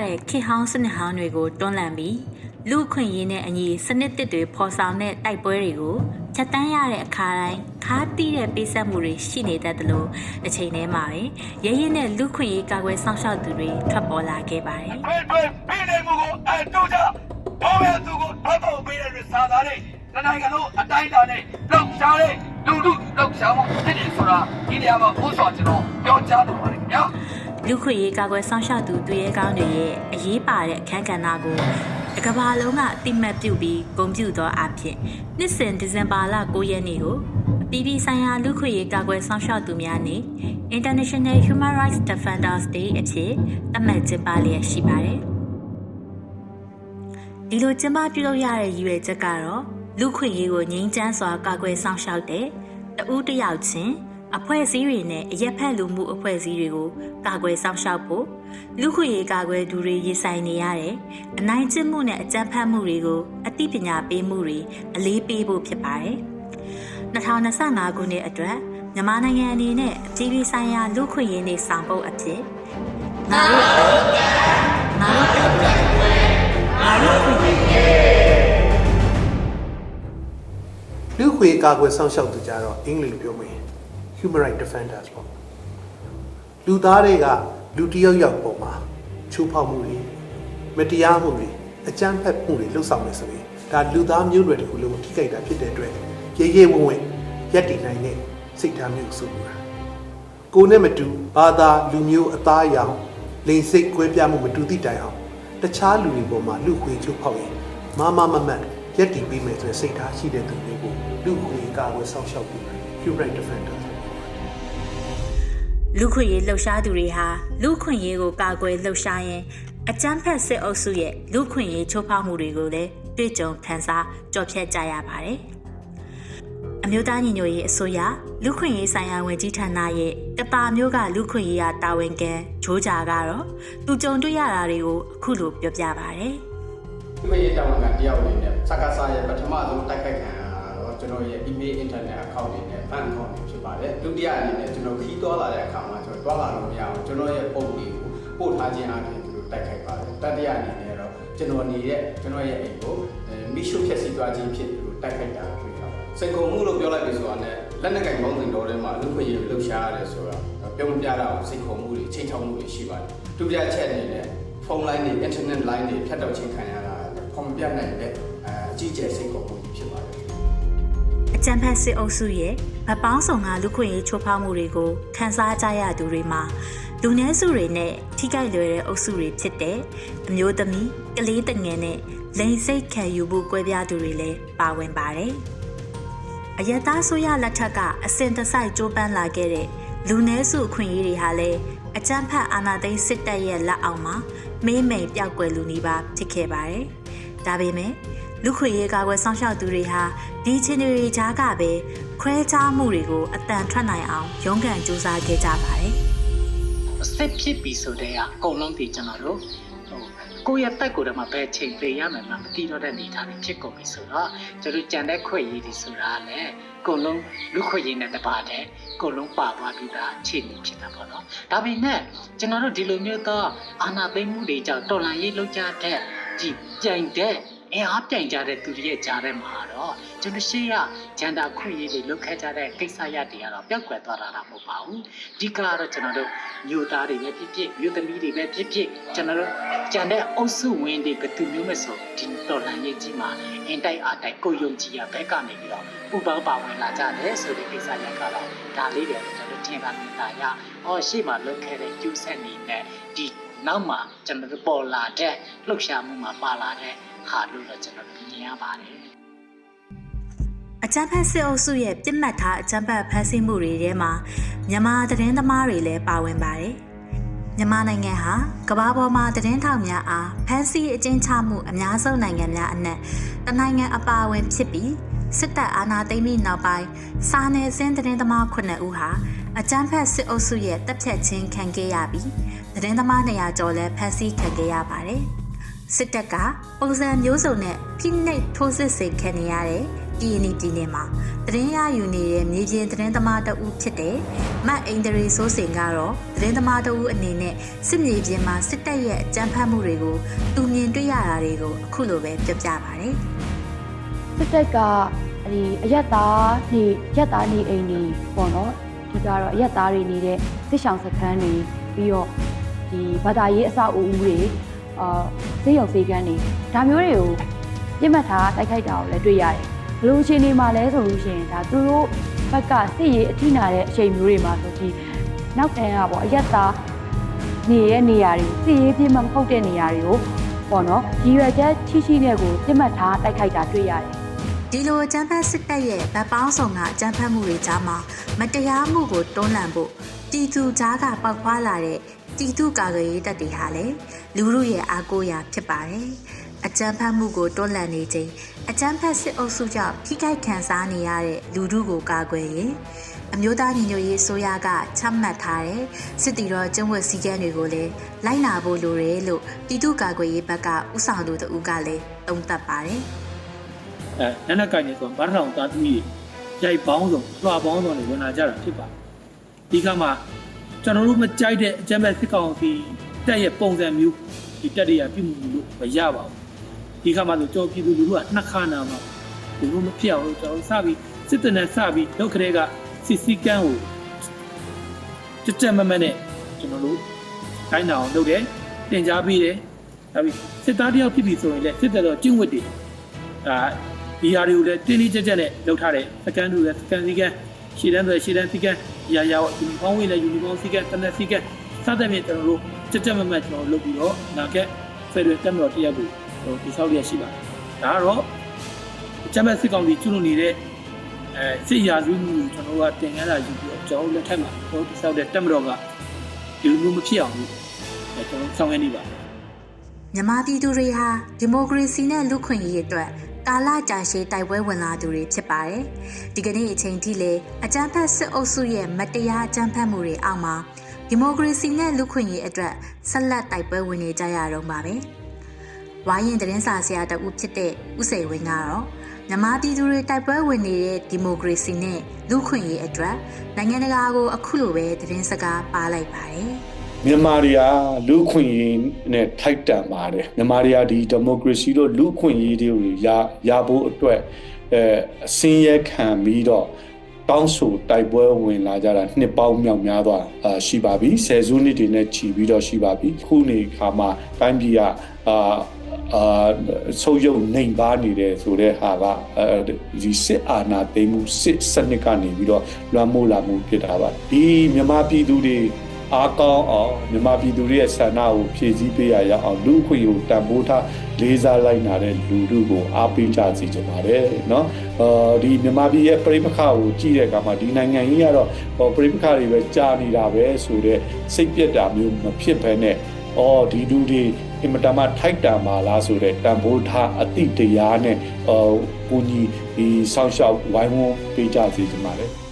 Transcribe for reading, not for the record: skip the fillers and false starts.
တဲ့ခေတ်ဟောင်းစနစ်ဟောင်းတွေကိုတွန်းလှန်ပြီးလူခွင့်ရင်းနဲ့အညီစနစ်တစ်တွေဖော်ဆောင်တဲ့တိုက်ပွဲတွေကိုချက်တန်းရတဲ့အခါတိုင်းခါတီးတဲ့ပေးဆက်မှုတွေရှိနေတတ်တယ်လို့အချိန်ထဲမှာပဲရဲရဲနဲ့လူခွင့်ရေးကာကွယ်ဆောင်ရှောက်သူတွေထွက်ပေါ်လာခဲ့ပါတယ်။တွေ့ပြည်နေမှုကိုတို့ကြဘောရသူကိုထောက်ပေါ်ပေးတဲ့စာသားတွေနိုင်ငံလုံးအတိုင်းအတာနဲ့လောက်ရှားတဲ့လူထုလောက်ရှားမှုဖြစ်နေဆိုတာဒီနေရာမှာဘိုးစောကျွန်တော်ပြောကြားလိုပါတယ်ခင်ဗျာ။လူခွင့်ရေးကာကွယ်ဆောင်ရှောက်သူတွေရဲ့ကောင်းတွေရဲ့အရေးပါတဲ့အခမ်းကဏ္ဍကိုကမ္ဘာလုံးကအတိမတ်ပြုပြီးဂုဏ်ပြုသောအဖြစ်နှစ်စဉ်ဒီဇင်ဘာလ9ရက်နေ့ကိုပြည်ပဆိုင်ရာလူခွင့်ရေးကာကွယ်ဆောင်ရှောက်သူများနေ့ International Human Rights Defenders Day အဖြစ်သတ်မှတ်ကျင်းပလျက်ရှိပါတယ်။ဒီလိုကျင်းပပြုလုပ်ရတဲ့ရည်ရွယ်ချက်ကတော့လူခွင့်ရေးကိုငြိမ်းချမ်းစွာကာကွယ်ဆောင်ရှောက်တဲ့တဦးတစ်ယောက်ချင်းအဖွဲ့အစည်းတွေနဲ့အရက်ဖက်လူမှုအဖွဲ့အစည်းတွေကိုကာကွယ်ဆောင်ရှောက်ဖို့လူခွင့်ရေးကာကွယ်သူတွေရင်ဆိုင်နေရတဲ့အနိုင်ကျင့်မှုနဲ့အကြမ်းဖက်မှုတွေကိုအသိပညာပေးမှုတွေအလေးပေးဖို့ဖြစ်ပါတယ်။2025ခုနှစ်အတွက်မြန်မာနိုင်ငံအနေနဲ့အပြည်ပြည်ဆိုင်ရာလူခွင့်ရေးနေ့ဆောင်ပုဒ်အဖြစ်ငါတို့ခွင့်လူခွေကာကွယ်ဆောင်ရှောက်သူကြတော့အင်္ဂလိပ်ပြောမယ် Human Rights Defenders ပေါ့လူသားတွေကလူတယောက်ယောက်ပေါ်မှာချိုးဖောက်မှုတွေမတရားမှုတွေအကြမ်းဖက်မှုတွေလှုပ်ဆောင်နေဆိုရင်ဒါလူသားမျိုးနွယ်တစ်ခုလုံးထိခိုက်တာဖြစ်တဲ့အတွက်ရေရဲဝံ့ဝံ့ရက်တည်နိုင်တဲ့စိတ်ထားမျိုးစုပ်တာကိုနဲ့မတူဘာသာလူမျိုးအသားအရောင်လိင်စိတ်ကွဲပြားမှုမတူသည့်တိုင်အောင်တခြားလူတွေပေါ်မှာလူခွေချိုးဖောက်ရင်မမတ်ရက်တည်ပြီးမယ်ဆိုတဲ့စိတ်ထားရှိတဲ့သူတွေကိုလူခွေကာကွယ်ဆောင်ရှောက်ပြီး Human Rights Defenders လူခွင့်ရေးလှုပ်ရှားသူတွေဟာလူခွင့်ရေးကိုကာကွယ်လှုပ်ရှားရင်အကြမ်းဖက်စစ်အုပ်စုရဲ့လူခွင့်ရေးချိုးဖောက်မှုတွေကိုလည်းတွေ့ကြုံခံစားကြော်ဖြတ်ကြရပါတယ်။အမျိုးသားညီညွတ်ရေးအစိုးရလူခွင့်ရေးဆိုင်ရာဝန်ကြီးဌာနရဲ့ကတာမျိုးကလူခွင့်ရေးရာတာဝန်ခံဂျိုးဂျာကတော့သူကြုံတွေ့ရတာတွေကိုအခုလိုပြောပြပါတယ်။လူခွင့်ရေးတာဝန်ခံတယောက်အနေနဲ့စကားစားရဲ့ပထမဆုံးတိုက်ခိုက်ခံတော့ကျွန်တော်ရဲ့ email internet account တွေနဲ့ bank account တွေဖြစ်ပါတယ်။ဒုတိယအနေနဲ့ကျွန်တော်ခီးသွားလာတဲ့အခါမှာကျွန်တော်သွားလာလို့မရအောင်ကျွန်တော်ရဲ့ပုံတွေကိုပို့ထားခြင်းအပြင်သူတို့တိုက်ခိုက်ပါတယ်။တတိယအနေနဲ့တော့ကျွန်တော်နေတဲ့ကျွန်တော်ရဲ့အိမ်ကိုမိရှုဖြက်စီးသွားခြင်းဖြစ်သူတို့တိုက်ခိုက်တာတွေ့တာပါ။စိန်ခေါ်မှုလို့ပြောလိုက်ပြီဆိုတာနဲ့လက်နက်ကင်ပေါင်းစုံတော်ထဲမှာလူခွင့်ရေးလှုပ်ရှားရတယ်ဆိုတာပြောမပြတာအောင်စိန်ခေါ်မှုတွေချိန်ချောက်မှုတွေရှိပါတယ်။ဒုတိယချက်အနေနဲ့ဖုန်းလိုင်းတွေ internet line တွေဖြတ်တောက်ခြင်းခံရတာဖော်မပြနိုင်တဲ့အကြီးကျယ်စိန်ခေါ်မှုဖြစ်ပါတယ်အကြမ်းဖက်စစ်အုပ်စုရဲ့ဗပောင်းဆောင်ကလူခွင့်ရေးချိုးဖောက်မှုတွေကိုခန်းစားကြရသူတွေမှာလူနည်းစုတွေနဲ့ထိခိုက်လွယ်တဲ့အုပ်စုတွေဖြစ်တဲ့အမျိုးသမီးကလေးတငယ်နဲ့လိင်စိတ်ခံယူမှုကွဲပြားသူတွေလည်းပါဝင်ပါတယ်။အယက်သားဆိုရလက်ထက်ကအစဉ်တစိုက်ကြိုးပမ်းလာခဲ့တဲ့လူနည်းစုအခွင့်အရေးတွေဟာလည်းအကြမ်းဖက်အာဏာသိမ်းစစ်တပ်ရဲ့လက်အောက်မှာမေးမိန်ပြောက်ကွယ်လူနေပါဖြစ်ခဲ့ပါတယ်။ဒါပေမဲ့လူခွင့်ရေးကာကွယ်ဆောင်ရှောက်သူတွေဟာဒီချင်းတွေကြားကပဲခွဲခြားမှုတွေကိုအတန်ထွက်နိုင်အောင်ရုန်းကန်ကြိုးစားခဲ့ကြပါတယ်။စစ်ဖြစ်ပြီဆိုတဲ့အကုန်လုံးဒီကျွန်တော်တို့ကိုယ့်ရဲ့တက်ကိုယ်တည်းမှာပဲချိန်ပေးရမယ်မှမသိတော့တဲ့နေသားတွေဖြစ်ကုန်ပြီဆိုတော့ကျွန်တော်ကြံတဲ့ခွင့်ရည်ဒီဆိုတာလည်းအကုန်လုံးလူခွင့်ရည်နဲ့တပါတဲ့အကုန်လုံးပါသွားပြီးသားအခြေအနေဖြစ်တာပေါ့နော်။ဒါပေမဲ့ကျွန်တော်တို့ဒီလိုမျိုးသောအာဏာသိမ်းမှုတွေကြောင့်တော်လှန်ရေးလုပ်ကြတဲ့ဒီပြိုင်တဲ့အင်အားပြိုင်ကြတဲ့သူတွေရဲ့ကြားထဲမှာတော့ကျွန်တော်ရှိရဂျန်ဒါခွင့်ရေးတွေလုပ်ခဲ့ကြတဲ့ကိစ္စရပ်တွေကတော့ပျောက်ကွယ်သွားတာမဟုတ်ပါဘူး။ဒီကတော့ကျွန်တော်တို့မျိုးသားတွေပဲဖြစ်ဖြစ်မျိုးသမီးတွေပဲဖြစ်ဖြစ်ကျွန်တော်တို့ဂျန်တဲ့အုပ်စုဝင်တွေဘယ်သူမျိုးမဆိုဒီတော်လှန်ရေးကြီးမှာအင်တိုက်အားတိုက်ကိုယုံကြည်ရဘက်ကနေပြီးတော့ပူပေါင်းပါဝင်လာကြတယ်ဆိုတဲ့ကိစ္စရပ်ကတော့ဒါလေးတွေကျွန်တော်တို့ထင်တာမြင်တာရရှေ့မှာလုပ်ခဲ့တဲ့ကျူးဆက်နေတဲ့ဒီနောက်မှာကျွန်တော်တို့ပေါ်လာတဲ့လှုပ်ရှားမှုမှာပါလာတဲ့ဟာလို့တော့ကျွန်တော်မြင်ရပါတယ်အကြမ်းဖက်စစ်အုပ်စုရဲ့ပြစ်မှတ်ထားအကြမ်းဖက်ဖမ်းဆီးမှုတွေထဲမှာမြန်မာသတင်းသမားတွေလည်းပါဝင်ပါတယ်မြန်မာနိုင်ငံဟာကမ္ဘာပေါ်မှာသတင်းထောက်များအားဖမ်းဆီးအကျဉ်းချမှုအများဆုံးနိုင်ငံများအနက်တနိုင်ငံအပါအဝင်ဖြစ်ပြီးစစ်တပ်အာဏာသိမ်းပြီးနောက်ပိုင်းစာနယ်ဇင်းသတင်းသမား9ဦးဟာအကြမ်းဖက်စစ်အုပ်စုရဲ့တပ်ဖြတ်ခြင်းခံခဲ့ရပြီးသတင်းသမား200ကျော်လည်းဖမ်းဆီးခံခဲ့ရပါတယ်စစ်တပ်ကပုံစံမျိုးစုံနဲ့ဖိနှိပ်ထိုးစစ်ဆင်ခံနေရတဲ့ ပြည်နယ်မှာသတင်းရယူနေတဲ့မြေပြင်သတင်းသမားတဦးဖြစ်တဲ့မတ်အင်ဒရီစိုးစင်ကတော့သတင်းသမားတဦးအနေနဲ့စစ်မြေပြင်မှာစစ်တပ်ရဲ့အကြမ်းဖက်မှုတွေကိုသူမြင်တွေ့ရတာတွေကိုအခုလိုပဲပြောပြပါတယ်။စစ်တပ်ကဒီအရက်သားနေအိမ်တွေပေါ့နော်ဒီကတော့အရက်သားတွေနေတဲ့စစ်ဆောင်စခန်းတွေပြီးတော့ဒီဘာသာရေးအဆောက်အဦတွေစေရုံစေကန်းတွေဒါမျိုးတွေကိုပြစ်မှတ်ထားတိုက်ခိုက်တာကိုလည်းတွေ့ရတယ်ဘယ်လိုအခြေအနေမှာလဲဆိုလို့ရှိရင်ဒါသူတို့ဘက်ကစစ်ရေးအထိနာတဲ့အချိန်မျိုးတွေမှာဆိုပြီးနောက်တန်းကပေါ့အရက်သားနေတဲ့နေရာတွေစစ်ရေးပြစ်မှတ်မဟုတ်တဲ့နေရာတွေကိုပေါ့နော်ရည်ရွယ်ချက်ရှိတဲ့ကိုပြစ်မှတ်ထားတိုက်ခိုက်တာတွေ့ရတယ်ဒီလိုအကြမ်းဖက်စစ်တပ်ရဲ့ဗတ်ပေါင်းဆောင်ကအကြမ်းဖက်မှုတွေကြားမှာမတရားမှုကိုတွန်းလှန်ဖို့တီသူကြားကပေါက်ဖွာလာတဲ့တီသူကာကွယ်ရေးတပ်တွေဟာလည်းလူမှုရဲ့အားကိုးရာဖြစ်ပါတယ်။အကြမ်းဖက်မှုကိုတွန်းလှန်နေချိန်အကြမ်းဖက်စစ်အုပ်စုကြောင့်ဖိခိုက်ခံစားနေရတဲ့လူထုကိုကာကွယ်ရင်အမျိုးသားညီညွတ်ရေးဆိုရကချမှတ်ထားတဲ့စစ်တီတော်ကျင့်ဝတ်စည်းကမ်းတွေကိုလည်းလိုက်နာဖို့လိုတယ်လို့တီသူကာကွယ်ရေးဘက်ကဥဆောင်သူတို့ကလည်းသုံးသပ်ပါတယ်။နက်ကိုင်နေဆိုဘာထောင်သားသမီးရိုက်ပေါင်းဆုံးလွှာပေါင်းဆုံးတွေဝင်လာကြတာဖြစ်ပါတယ်။ဒီကမှာကျွန်တော်တို့မကြိုက်တဲ့အကြမ်းဖက်စစ်ကောင်စီတက်ရဲ့ပုံစံမျိုးဒီတက်တွေကပြုမှုလို့မရပါဘူး။ဒီကမှာဆိုကျွန်တော်ပြည်သူလူထုကနှစ်ခါနာမှာဒီလိုမဖြစ်အောင်လို့ကျွန်တော်စပြီးစစ်တပ်နဲ့စပြီးလောက်ခရဲကစစ်စည်းကမ်းကိုကြက်မမနဲ့ကျွန်တော်တို့တိုင်းနာအောင်လုပ်တယ်တင် जा ပေးတယ်။ဒါပြီးစစ်သားတယောက်ဖြစ်ပြီဆိုရင်လည်းစစ်တပ်တော့ကျင့်ဝတ်တွေဒီဟာတွေကိုလည်းတင်းတင်းကြပ်ကြပ်နဲ့လုပ်ထားတယ်စကန်တို့လည်းစကန်စည်းကမ်းရှည်တန်းဆိုရှည်တန်းစည်းကမ်းရာယူနီဖောင်းဝေးလည်းယူနီဖောင်းစည်းကမ်းတနက်စည်းကမ်းစသဖြင့်ကျွန်တော်တို့ကြက်မမကျွန်တော်လုပ်ပြီးတော့နာကက်ဖက်ဒရယ်တက်မတော်တရက်ကိုဒီဆောက်ရရှိပါတယ်ဒါကတော့အကြမ်းဖက်စစ်ကောင်စီကျူးလွန်နေတဲ့စစ်ရာဇဝတ်မှုကျွန်တော်တို့ကတင်ခန်းလာယူပြီးတော့ကျွန်တော်လက်ထက်မှာဒီဆောက်တဲ့တက်မတော်ကဒီလိုမဖြစ်အောင်ကျွန်တော်ဆောင်ရွက်နေပါတယ်မြန်မာပြည်သူတွေဟာဒီမိုကရေစီနဲ့လူ့ခွင့်ရေးအတွက်ကာလကြာရှည်တိုက်ပွဲဝင်လာသူတွေဖြစ်ပါတယ်။ဒီကနေ့အချိန်ထိလည်းအကြမ်းဖက်စစ်အုပ်စုရဲ့မတရားအကြမ်းဖက်မှုတွေအောက်မှာဒီမိုကရေစီနဲ့လူ့ခွင့်ရေးအတွက်ဆက်လက်တိုက်ပွဲဝင်နေကြရတော့ပါပဲ။ဝါရင်သတင်းစာဆရာတဦးဖြစ်တဲ့ဦးစိန်ဝင်းကတော့မြန်မာပြည်သူတွေတိုက်ပွဲဝင်နေတဲ့ဒီမိုကရေစီနဲ့လူ့ခွင့်ရေးအတွက်နိုင်ငံတကာကိုအခုလိုပဲသတင်းစကားပါလိုက်ပါတယ်။မြန်မာတွေကလူ့ခွင့်ရေးနဲ့ထိုက်တန်ပါတယ်မြန်မာတွေကဒီဒီမိုကရေစီတို့လူ့ခွင့်ရေးတွေကိုရဖို့အတွက်အစင်းရဲခံပြီးတော့တောင်းဆိုတိုက်ပွဲဝင်လာကြတာနှစ်ပေါင်းမြောက်များစွာရှိပါပြီဆယ်စုနှစ်တွေနဲ့ချီပြီးတော့ရှိပါပြီခုနေခါမှာတိုင်းပြည်ကဆုပ်ယုပ်နှိမ်ပါနေတဲ့ဆိုတဲ့ဟာကဒီစစ်အာဏာသိမ်းမှုစစ်စနစ်ကနေပြီးတော့လွှမ်းမိုးလာမှုဖြစ်တာပါဒီမြန်မာပြည်သူတွေအားကောင်းအောင်မြန်မာပြည်သူတွေရဲ့ဆန္ဒကိုဖြည့်ဆည်းပေးရအောင်လူ့အခွင့်အရေးကိုတန်ဖိုးထားလေးစားလိုက်နာတဲ့လူထုကိုအားပေးကြစီကြပါတယ်เนาะဒီမြန်မာပြည်ရဲ့ပြည်ပခါကိုကြည့်တဲ့အခါမှာဒီနိုင်ငံကြီးကတော့ပြည်ပခါတွေပဲကြာနေတာပဲဆိုတဲ့စိတ်ပြက်တာမျိုးမဖြစ်ဘဲနဲ့ဒီလူတွေအင်မတန်မှထိုက်တန်ပါလားဆိုတဲ့တန်ဖိုးထားအတိတရားနဲ့ကိုကြီးဒီဆောက်ရှောက်ဝိုင်းဝန်းပေးကြစီကြပါတယ်